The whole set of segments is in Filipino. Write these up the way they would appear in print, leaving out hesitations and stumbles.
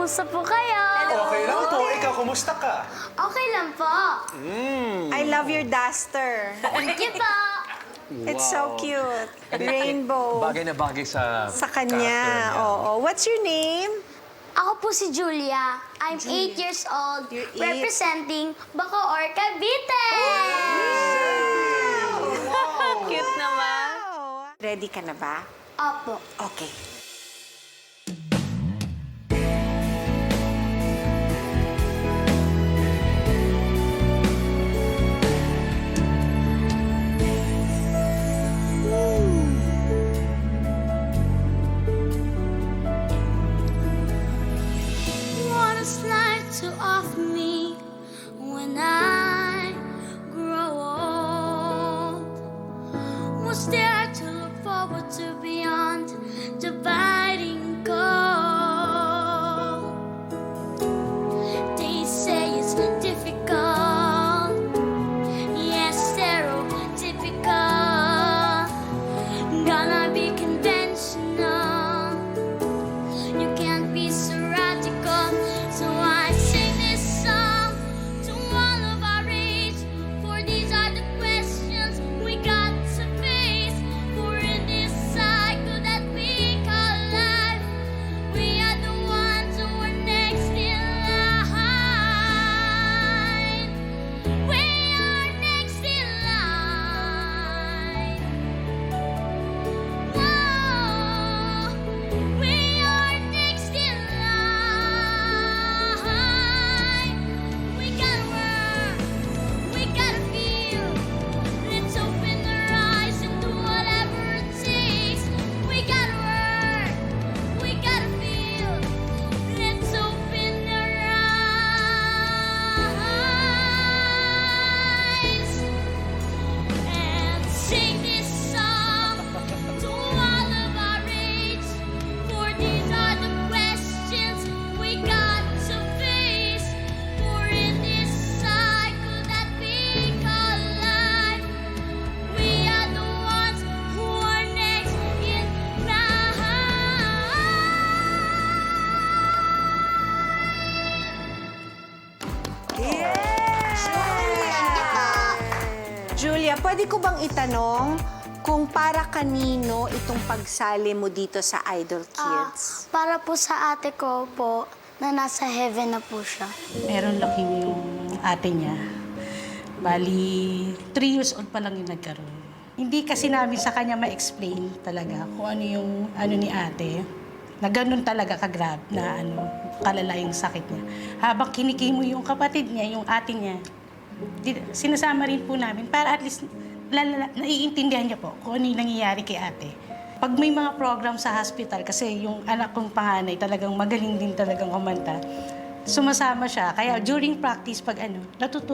Kumusta po kayo? Okay lang po. Ikaw, kumusta ka? Okay lang po. I love your duster. Thank you po. It's so cute. Rainbow. Bagay na bagay sa Sa kanya. Oo. What's your name? Ako po si Julia. I'm 8 years old, You're 8. representing Bacoor, Cavite! Cute naman. Ready ka na ba? Opo. Okay. What is life to offer me when I grow old? What's there to look forward to beyond dividing goal? They say it's difficult, yes, stereotypical. Gonna be conventional. You can't be so radical. So I sing this song to all of our age. For these are the questions we got to face. For in this cycle that we call life, we are the ones who are next in line. We are next in line. Whoa, we are next in line. We gotta work, we gotta feel. Let's open our eyes and do whatever it takes. We gotta work, we gotta feel. Let's open our eyes and sing this song to all of our age. For these are the questions we got to face. For in this cycle that we call life, we are the ones who are next in Julia, pwede ko bang itanong kung para kanino itong pagsali mo dito sa Idol Kids? Para po sa ate ko po, na nasa heaven na po siya. Meron laki yung ate niya. Bali, 3 years old pa lang yung nagkaroon. Hindi kasi namin sa kanya ma-explain talaga kung ano yung ano ni ate. Na ganun talaga kagrab na kalala yung sakit niya. Habang kinikimo yung kapatid niya, yung ate niya, sinasama rin po namin para at least naiintindihan niya po kung ano yung nangyayari kay ate. Pag may mga program sa hospital, kasi yung anak kong panganay talagang magaling din talagang kumanta, sumasama siya. Kaya during practice, pag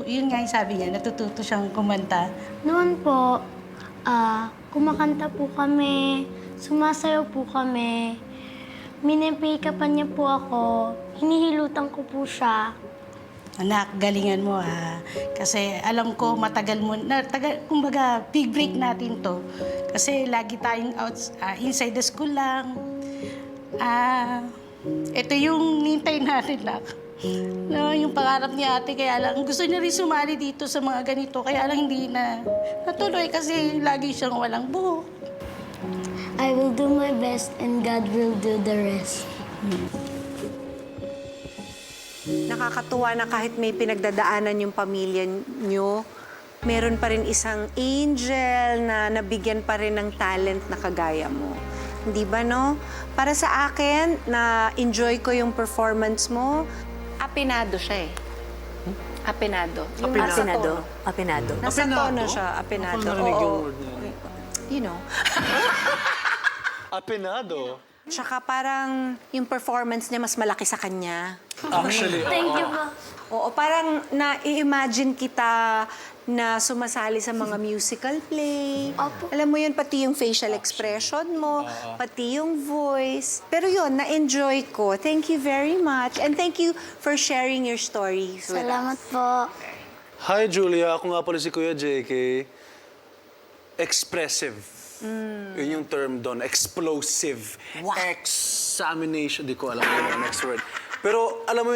yun nga yung sabi niya, natututo siyang kumanta. Noon po, kumakanta po kami, sumasayaw po kami, minipake-upan niya po ako, hinihilutan ko po siya. Anak, galingan mo ha. Kasi alam ko matagal mo, kumbaga big break natin to. Kasi lagi tayong inside the school lang. Ito yung nintay natin lang. No, yung pangarap ni ate, kaya lang gusto niya rin sumali dito sa mga ganito. Kaya lang hindi na natuloy kasi lagi siyang walang buhok. I will do my best and God will do the rest. Nakakatuwa na kahit may pinagdadaanan yung pamilya nyo, meron pa rin isang angel na nabigyan pa rin ng talent na kagaya mo. Hindi ba, no? Para sa akin, na-enjoy ko yung performance mo, apinado siya eh. Apinado. Yung nasa tono. Apinado. Nasa tono siya, apinado. Ako narinig yung Oo. word na yun. You know. Apinado. Tsaka parang yung performance niya mas malaki sa kanya. Actually, Thank you po. Oo, parang na-imagine kita na sumasali sa mga musical play. Opo. Alam mo yun, pati yung facial expression mo, pati yung voice. Pero yun, na-enjoy ko. Thank you very much. And thank you for sharing your stories with us. Salamat po. Hi, Julia. Ako nga pala si Kuya JK. Expressive. Yun yung term doon. Explosive. Wow. Examination. Di ko alam yung next word. Pero alam mo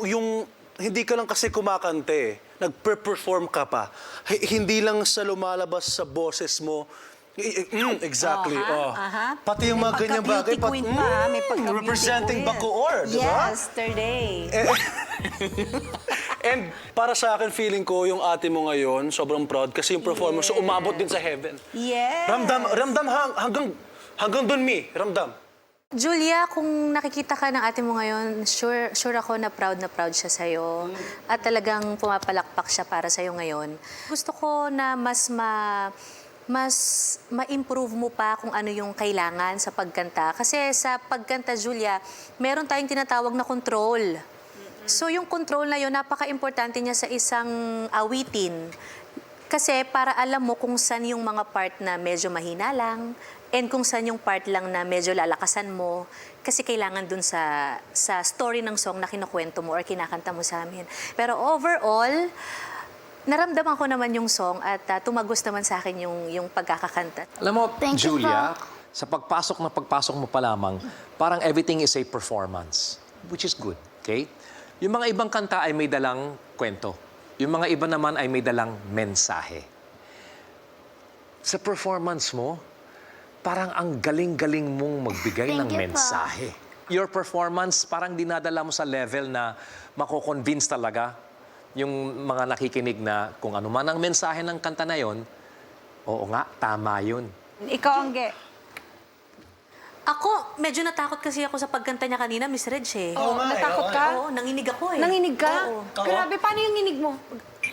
yung hindi ka lang kasi kumakante, nagpe-perform ka pa. Hindi lang sa lumalabas sa boses mo. Exactly. Pati yung mga ganyang bagay. Pagka-beauty queen pa, may pagka-beauty representing queen. Bacoor, di ba? Yesterday. And para sa akin, feeling ko yung ate mo ngayon, sobrang proud kasi yung performance so umabot din sa heaven. Yes. Ramdam hanggang dun, Mi. Ramdam. Julia, kung nakikita ka ng ate mo ngayon, sure ako na proud siya sa'yo. At talagang pumapalakpak siya para sa'yo ngayon. Gusto ko na mas ma-improve mo pa kung ano yung kailangan sa pagkanta. Kasi sa pagkanta, Julia, meron tayong tinatawag na control. So yung control na yun, napaka-importante niya sa isang awitin. Kasi para alam mo kung saan yung mga part na medyo mahina lang, and kung saan yung part lang na medyo lalakasan mo, kasi kailangan dun sa story ng song na kinukwento mo or kinakanta mo sa amin. Pero overall, naramdaman ko naman yung song at tumagos naman sa akin yung pagkakakanta. Alam mo, Thank you Julia, po. sa pagpasok mo pa lamang, parang everything is a performance, which is good, okay? Yung mga ibang kanta ay may dalang kwento. Yung mga iba naman ay may dalang mensahe. Sa performance mo, parang ang galing-galing mong magbigay Thank ng you po. mensahe. Your performance, parang dinadala mo sa level na mako-convince talaga yung mga nakikinig na kung ano man ang mensahe ng kanta na yon, oo nga, tama yun. Ikaw, Angge. Ako, medyo natakot kasi ako sa pagkanta niya kanina, Miss Reg, eh. Oo nga, natakot ka? Oo, nanginig ako eh. Nanginig ka? Oo. Grabe, paano yung inig mo?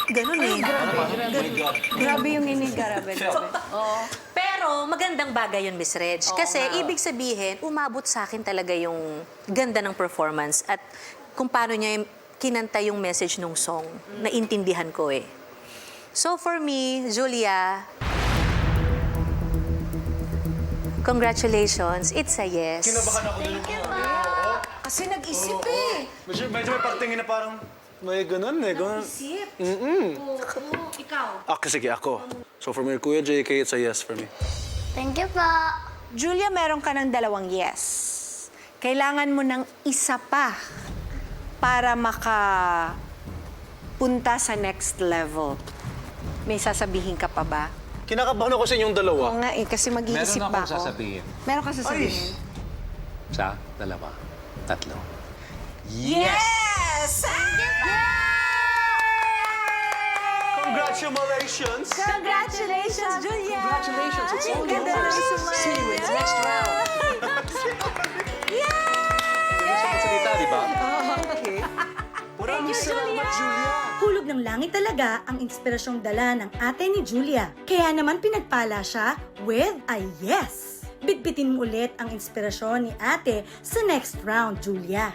Ganun eh. Grabe yung inig, grabe. Pero magandang bagay yun, Miss Reg. Kasi ibig sabihin, umabot sa akin talaga yung ganda ng performance at kung paano niya kinanta yung message ng song. Naintindihan ko eh. So for me, Julia, congratulations. It's a yes. Kinabahan ako dun. Kasi nag-isip eh. Medyo may pagtingin na parang may ganun eh. Ganun. Isip. Ikaw. Sige, ako. So for me, Kuya JK, it's a yes for me. Thank you po. Julia, meron ka ng 2 yes. Kailangan mo ng isa pa para makapunta sa next level. May sasabihin ka pa ba? Kinakabahan ako sa inyong dalawa. Oo nga eh, kasi mag-iisip Meron ba akong ako? sasabihin. Meron ka sasabihin? Sa 2, 3. Yes! Congratulations! Congratulations, Julia! Congratulations, it's all Ganda yours. ng smile. See you in the next round. Gusto mo salita, di ba? Maraming salamat, Julia! Hulog ng langit talaga ang inspirasyong dala ng ate ni Julia. Kaya naman pinagpala siya with a yes. Bitbitin mo ulit ang inspirasyon ni ate sa next round, Julia.